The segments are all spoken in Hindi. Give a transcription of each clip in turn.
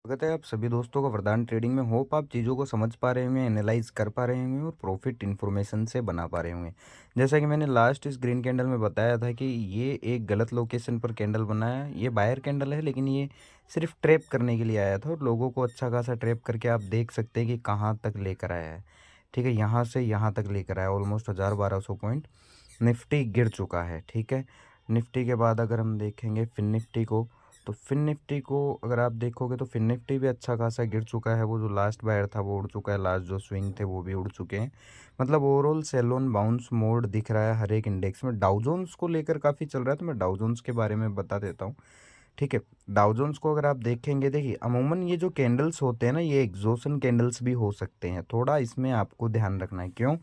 स्वागत है आप सभी दोस्तों का वरदान ट्रेडिंग में। होप आप चीज़ों को समझ पा रहे होंगे, एनालाइज कर पा रहे होंगे और प्रॉफिट इन्फॉर्मेशन से बना पा रहे होंगे। जैसा कि मैंने लास्ट इस ग्रीन कैंडल में बताया था कि ये एक गलत लोकेशन पर कैंडल बना है। ये बायर कैंडल है, लेकिन ये सिर्फ ट्रैप करने के लिए आया था और लोगों को अच्छा खासा ट्रैप करके आप देख सकते हैं कि कहाँ तक लेकर आया है। ठीक है, यहाँ से यहाँ तक लेकर आया, ऑलमोस्ट 1000-1200 पॉइंट निफ्टी गिर चुका है। ठीक है, निफ्टी के बाद अगर हम देखेंगे फिन निफ्टी को, तो फिन निफ्टी को अगर आप देखोगे तो फिन निफ्टी भी अच्छा खासा गिर चुका है। वो जो लास्ट बायर था वो उड़ चुका है, लास्ट जो स्विंग थे वो भी उड़ चुके हैं। मतलब overall sell on bounce mode दिख रहा है हर एक इंडेक्स में। डाउ जोन्स को लेकर काफ़ी चल रहा है, तो मैं डाउ जोन्स के बारे में बता देता हूँ। ठीक है, डाउ जोन्स को अगर आप देखेंगे, देखिए अमूमन ये जो कैंडल्स होते हैं ना, ये एग्जॉशन कैंडल्स भी हो सकते हैं। थोड़ा इसमें आपको ध्यान रखना है। क्यों?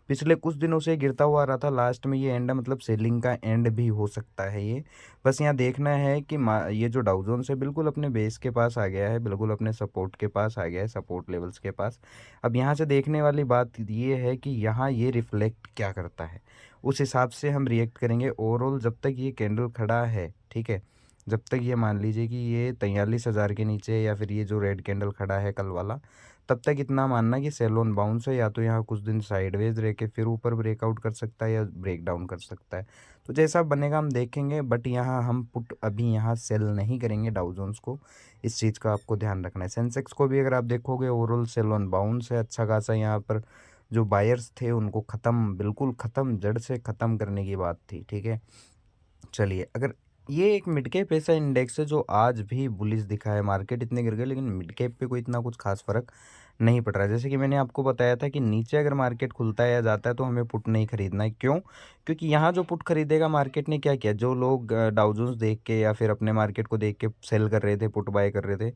पिछले कुछ दिनों से गिरता हुआ आ रहा था, लास्ट में ये एंड मतलब सेलिंग का एंड भी हो सकता है ये। बस यहाँ देखना है कि ये जो डाउ जोन्स है बिल्कुल अपने बेस के पास आ गया है, बिल्कुल अपने सपोर्ट के पास आ गया है, सपोर्ट लेवल्स के पास। अब यहाँ से देखने वाली बात ये है कि यहाँ ये रिफ्लेक्ट क्या करता है, उस हिसाब से हम रिएक्ट करेंगे। ओवरऑल जब तक ये कैंडल खड़ा है, ठीक है, जब तक ये मान लीजिए कि ये 43,000 के नीचे या फिर ये जो रेड कैंडल खड़ा है कल वाला, तब तक इतना मानना कि सेल ऑन बाउंस है। या तो यहाँ कुछ दिन साइडवेज रह के फिर ऊपर ब्रेकआउट कर सकता है या ब्रेक डाउन कर सकता है। तो जैसा बनेगा हम देखेंगे, बट यहाँ हम पुट अभी यहाँ सेल नहीं करेंगे डाउ जोन्स को। इस चीज़ का आपको ध्यान रखना है। सेंसेक्स को भी अगर आप देखोगे, ओवरऑल सेल ऑन बाउंस है अच्छा खासा। यहाँ पर जो बायर्स थे उनको ख़त्म, बिल्कुल ख़त्म, जड़ से ख़त्म करने की बात थी। ठीक है, चलिए, अगर ये एक मिड कैप ऐसा इंडेक्स है जो आज भी बुलिश दिखा है। मार्केट इतने गिर गए लेकिन मिड कैप पे कोई इतना कुछ खास फर्क नहीं पड़ रहा है। जैसे कि मैंने आपको बताया था कि नीचे अगर मार्केट खुलता है या जाता है तो हमें पुट नहीं खरीदना है। क्यों? क्योंकि यहाँ जो पुट खरीदेगा, मार्केट ने क्या किया, जो लोग डाउ जोन्स देख के या फिर अपने मार्केट को देख के सेल कर रहे थे, पुट बाय कर रहे थे,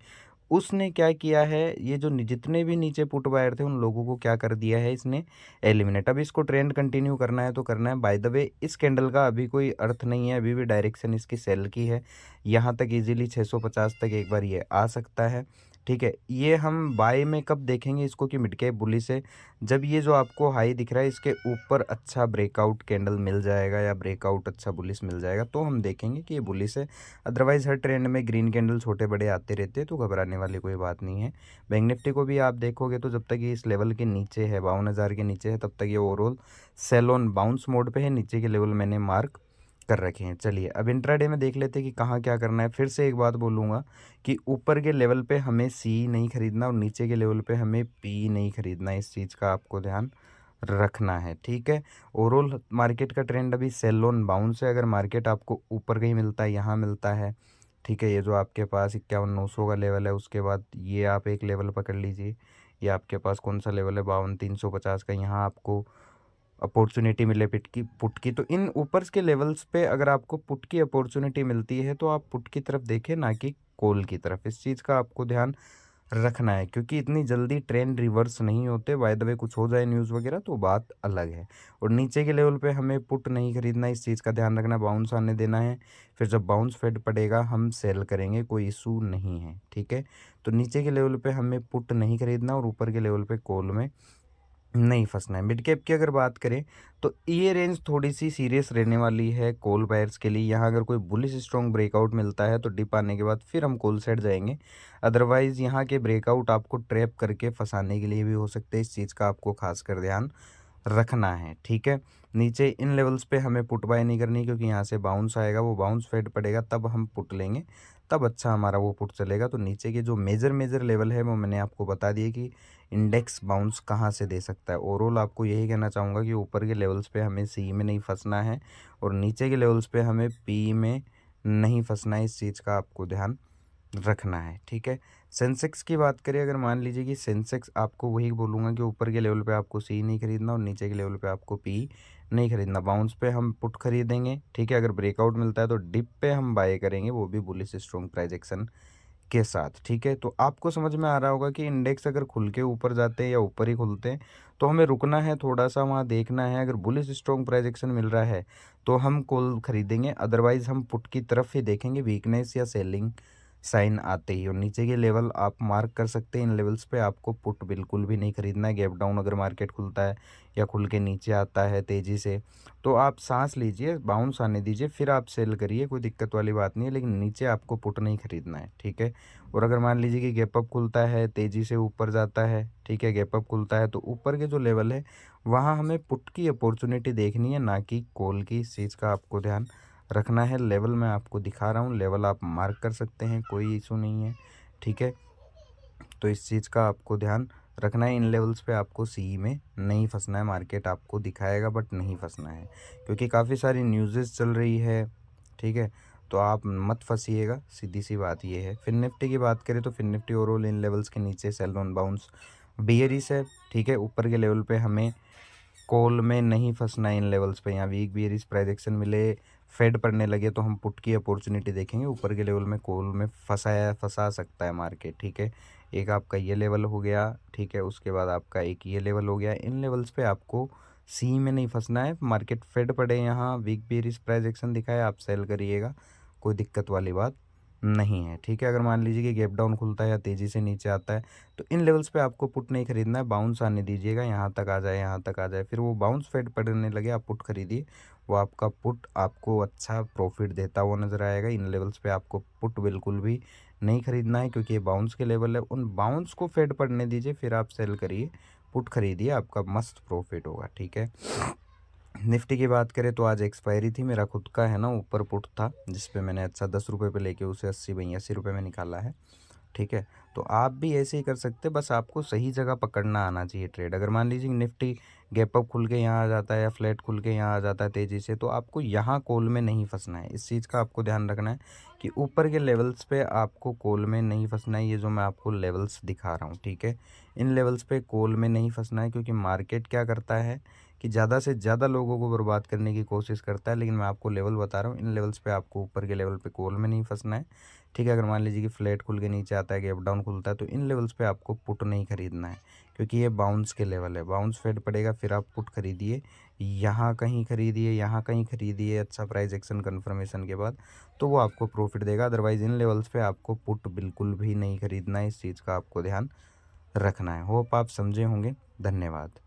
उसने क्या किया है, ये जो जितने भी नीचे पुट बायर थे उन लोगों को क्या कर दिया है इसने, एलिमिनेट। अब इसको ट्रेंड कंटिन्यू करना है तो करना है। बाय द वे, इस कैंडल का अभी कोई अर्थ नहीं है, अभी भी डायरेक्शन इसकी सेल की है। यहाँ तक इजीली 650 तक एक बार ये आ सकता है। ठीक है, ये हम बाय में कब देखेंगे इसको कि मिड कैप बुलिश है, जब ये जो आपको हाई दिख रहा है इसके ऊपर अच्छा ब्रेकआउट कैंडल मिल जाएगा या ब्रेकआउट अच्छा बुलिश मिल जाएगा, तो हम देखेंगे कि ये बुलिश है। अदरवाइज हर ट्रेंड में ग्रीन कैंडल छोटे बड़े आते रहते हैं, तो घबराने वाली कोई बात नहीं है। बैंक निफ्टी को भी आप देखोगे तो जब तक ये इस लेवल के नीचे है, 52,000 के नीचे है, तब तक ये overall sell on bounce mode पे है। नीचे के लेवल मैंने मार्क कर रखे हैं। चलिए, अब इंट्राडे में देख लेते हैं कि कहाँ क्या करना है। फिर से एक बात बोलूँगा कि ऊपर के लेवल पे हमें सी नहीं खरीदना और नीचे के लेवल पे हमें पी नहीं खरीदना। इस चीज़ का आपको ध्यान रखना है। ठीक है, ओवरऑल मार्केट का ट्रेंड अभी सेल ऑन बाउंस है। अगर मार्केट आपको ऊपर कहीं मिलता है, यहाँ मिलता है, ठीक है, ये जो आपके पास 51,900 का लेवल है, उसके बाद ये आप एक लेवल पकड़ लीजिए। ये आपके पास कौन सा लेवल है, 52,350 का, यहाँ आपको अपॉर्चुनिटी मिले पुट की, तो इन ऊपर के लेवल्स पे अगर आपको पुट की अपॉर्चुनिटी मिलती है तो आप पुट की तरफ देखें, ना कि कॉल की तरफ। इस चीज़ का आपको ध्यान रखना है, क्योंकि इतनी जल्दी ट्रेंड रिवर्स नहीं होते। बाय द वे, कुछ हो जाए न्यूज़ वगैरह तो बात अलग है। और नीचे के लेवल पे हमें पुट नहीं खरीदना, इस चीज़ का ध्यान रखना। बाउंस आने देना है, फिर जब बाउंस फेड पड़ेगा हम सेल करेंगे, कोई इशू नहीं है। ठीक है, तो नीचे के लेवल पे हमें पुट नहीं खरीदना और ऊपर के लेवल पे कॉल में नहीं फंसना है। मिड कैप की अगर बात करें तो ये रेंज थोड़ी सी सीरियस रहने वाली है कॉल बायर्स के लिए। यहाँ अगर कोई बुलिश स्ट्रॉन्ग ब्रेकआउट मिलता है तो डिप आने के बाद फिर हम कॉल साइड जाएंगे। अदरवाइज यहाँ के ब्रेकआउट आपको ट्रैप करके फंसाने के लिए भी हो सकते हैं। इस चीज़ का आपको खासकर ध्यान रखना है। ठीक है, नीचे इन लेवल्स पे हमें पुट बाय नहीं करनी, क्योंकि यहाँ से बाउंस आएगा, वो बाउंस फेड पड़ेगा, तब हम पुट लेंगे, तब अच्छा हमारा वो पुट चलेगा। तो नीचे के जो मेजर मेजर लेवल है वो मैंने आपको बता दिए कि इंडेक्स बाउंस कहाँ से दे सकता है। ओवरऑल आपको यही कहना चाहूँगा कि ऊपर के लेवल्स पे हमें सी में नहीं फंसना है और नीचे के लेवल्स पे हमें पी में नहीं फंसना है। इस चीज़ का आपको ध्यान रखना है। ठीक है, सेंसेक्स की बात करें, अगर मान लीजिए कि सेंसेक्स, आपको वही बोलूँगा कि ऊपर के लेवल पे आपको सी नहीं खरीदना और नीचे के लेवल पे आपको पी नहीं खरीदना। बाउंस पे हम पुट खरीदेंगे। ठीक है, अगर ब्रेकआउट मिलता है तो डिप पे हम बाय करेंगे, वो भी बुलिश स्ट्रॉन्ग प्राइजेक्शन के साथ। ठीक है, तो आपको समझ में आ रहा होगा कि इंडेक्स अगर खुल के ऊपर जाते हैं या ऊपर ही खुलते हैं तो हमें रुकना है, थोड़ा सा वहाँ देखना है। अगर बुलिश स्ट्रॉन्ग प्राइजेक्शन मिल रहा है तो हम कॉल खरीदेंगे, अदरवाइज हम पुट की तरफ ही देखेंगे वीकनेस या सेलिंग साइन आते ही, और नीचे के लेवल आप मार्क कर सकते हैं। इन लेवल्स पे आपको पुट बिल्कुल भी नहीं खरीदना है। गैप डाउन अगर मार्केट खुलता है या खुल के नीचे आता है तेज़ी से, तो आप सांस लीजिए, बाउंस आने दीजिए, फिर आप सेल करिए, कोई दिक्कत वाली बात नहीं है, लेकिन नीचे आपको पुट नहीं खरीदना है, ठीक है। और अगर मान लीजिए कि गैप अप खुलता है, तेज़ी से ऊपर जाता है, ठीक है, गैप अप खुलता है, तो ऊपर के जो लेवल है वहाँ हमें पुट की अपॉर्चुनिटी देखनी है, ना कि कॉल की। इस चीज़ का आपको ध्यान रखना है। लेवल मैं आपको दिखा रहा हूँ, लेवल आप मार्क कर सकते हैं, कोई इशू नहीं है, ठीक है। तो इस चीज़ का आपको ध्यान रखना है। इन लेवल्स पे आपको सीई में नहीं फंसना है। मार्केट आपको दिखाएगा बट नहीं फंसना है, क्योंकि काफ़ी सारी न्यूज़ेस चल रही है, ठीक है। तो आप मत फंसिएगा, सीधी सी बात ये है। फिर निफ्टी की बात करें तो फिर निफ्टी ओवरऑल इन लेवल्स के नीचे सेल ऑन बाउंस बियरिश है, ठीक है। ऊपर के लेवल पे हमें कॉल में नहीं फंसना है। इन लेवल्स पे यहाँ वीक बियरिश प्राइस एक्शन मिले, फेड पड़ने लगे, तो हम पुट की अपॉर्चुनिटी देखेंगे। ऊपर के लेवल में कॉल में फंसा सकता है मार्केट, ठीक है। एक आपका ये लेवल हो गया, ठीक है, उसके बाद आपका एक ये लेवल हो गया। इन लेवल्स पे आपको सी में नहीं फंसना है। मार्केट फेड पड़े, यहाँ वीक बियरिश प्राइस एक्शन दिखाए, आप सेल करिएगा, कोई दिक्कत वाली बात नहीं है, ठीक है। अगर मान लीजिए कि गैप डाउन खुलता है या तेज़ी से नीचे आता है, तो इन लेवल्स पे आपको पुट नहीं खरीदना है। बाउंस आने दीजिएगा, यहाँ तक आ जाए, यहाँ तक आ जाए, फिर वो बाउंस फेड पड़ने लगे, आप पुट खरीदिए। वो आपका पुट आपको अच्छा प्रॉफिट देता हुआ नज़र आएगा। इन लेवल्स पे आपको पुट बिल्कुल भी नहीं खरीदना है, क्योंकि ये बाउंस के लेवल है। उन बाउंस को फेड पड़ने दीजिए, फिर आप सेल करिए, पुट खरीदिए, आपका मस्त प्रॉफिट होगा, ठीक है। निफ्टी की बात करें तो आज एक्सपायरी थी, मेरा खुद का है ना ऊपर पुट था, जिस पे मैंने अच्छा 10 रुपये पे लेके उसे 80 82 रुपये में निकाला है, ठीक है। तो आप भी ऐसे ही कर सकते हैं, बस आपको सही जगह पकड़ना आना चाहिए ट्रेड। अगर मान लीजिए निफ्टी गैप अप खुल के यहाँ आ जाता है या फ्लैट खुल के यहाँ आ जाता है तेज़ी से, तो आपको यहाँ कॉल में नहीं फंसना है। इस चीज़ का आपको ध्यान रखना है कि ऊपर के लेवल्स पे आपको कॉल में नहीं फंसना है। ये जो मैं आपको लेवल्स दिखा रहा हूँ, ठीक है, इन लेवल्स पे कॉल में नहीं फंसना है, क्योंकि मार्केट क्या करता है कि ज़्यादा से ज़्यादा लोगों को बर्बाद करने की कोशिश करता है। लेकिन मैं आपको लेवल बता रहा हूँ, इन लेवल्स पे आपको ऊपर के लेवल पे कॉल में नहीं फंसना है, ठीक है। अगर मान लीजिए कि फ्लैट खुल के नीचे आता है, गैप डाउन खुलता है, तो इन लेवल्स पे आपको पुट नहीं खरीदना है, क्योंकि ये बाउंस के लेवल है। बाउंस फेड पड़ेगा, फिर आप पुट खरीदिए, यहाँ कहीं खरीदिए, यहाँ कहीं खरीदिए, अच्छा प्राइस एक्शन कन्फर्मेशन के बाद, तो वो आपको प्रॉफिट देगा। अदरवाइज़ इन लेवल्स पे आपको पुट बिल्कुल भी नहीं खरीदना है। इस चीज़ का आपको ध्यान रखना है। होप आप समझे होंगे। धन्यवाद।